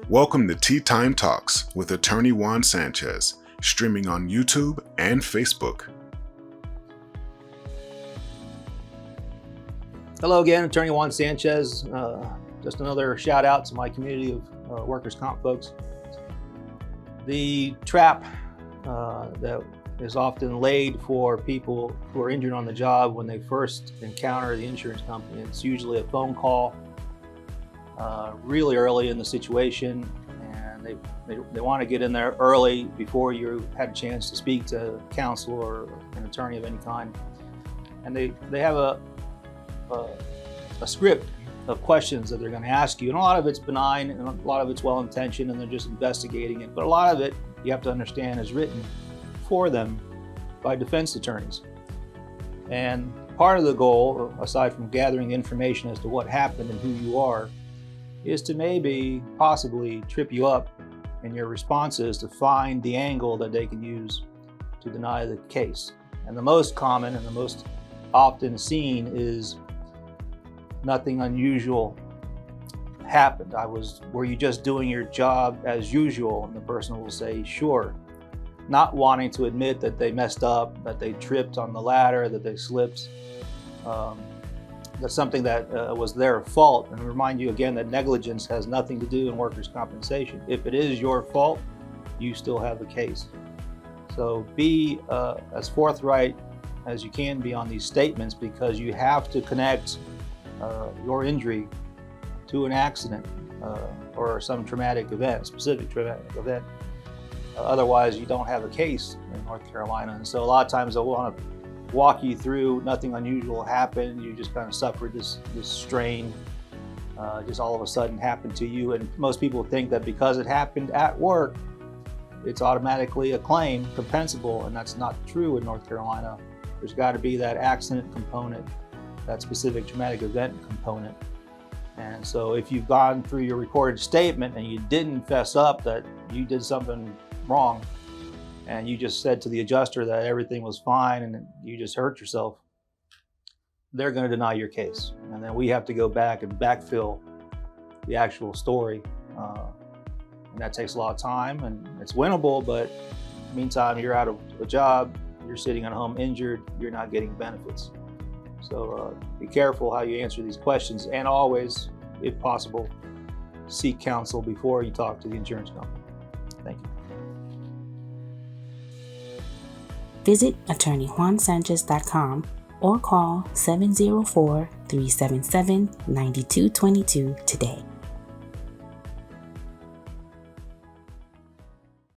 Welcome to Tea Time Talks with Attorney Juan Sanchez, streaming on YouTube and Facebook. Hello again, Attorney Juan Sanchez. Just another shout out to my community of workers' comp folks. The trap that is often laid for people who are injured on the job when they first encounter the insurance company, it's usually a phone call really early in the situation, and they want to get in there early before you had a chance to speak to counsel or an attorney of any kind. And they have a script of questions that they're going to ask you, and a lot of it's benign and a lot of it's well-intentioned and they're just investigating it, but a lot of it you have to understand is written for them by defense attorneys. And part of the goal, aside from gathering information as to what happened and who you are, is to maybe possibly trip you up in your responses to find the angle that they can use to deny the case. And the most common and the most often seen is nothing unusual happened. Were you just doing your job as usual? And the person will say, sure. Not wanting to admit that they messed up, that they tripped on the ladder, that they slipped. That's something that was their fault. And remind you again that negligence has nothing to do in workers' compensation. If it is your fault, you still have the case. So be as forthright as you can be on these statements, because you have to connect your injury to an accident or some traumatic event, specific traumatic event. Otherwise, you don't have a case in North Carolina. And so a lot of times they'll want to walk you through nothing unusual happened. You just kind of suffered this strain, just all of a sudden happened to you. And most people think that because it happened at work, it's automatically a claim, compensable, and that's not true in North Carolina. There's got to be that accident component, that specific traumatic event component. And so if you've gone through your recorded statement and you didn't fess up that you did something wrong, and you just said to the adjuster that everything was fine and you just hurt yourself, they're going to deny your case. And then we have to go back and backfill the actual story. And that takes a lot of time, and it's winnable, but meantime, you're out of a job, you're sitting at home injured, you're not getting benefits. So be careful how you answer these questions, and always, if possible, seek counsel before you talk to the insurance company. Thank you. Visit attorneyjuansanchez.com or call 704-377-9222 today.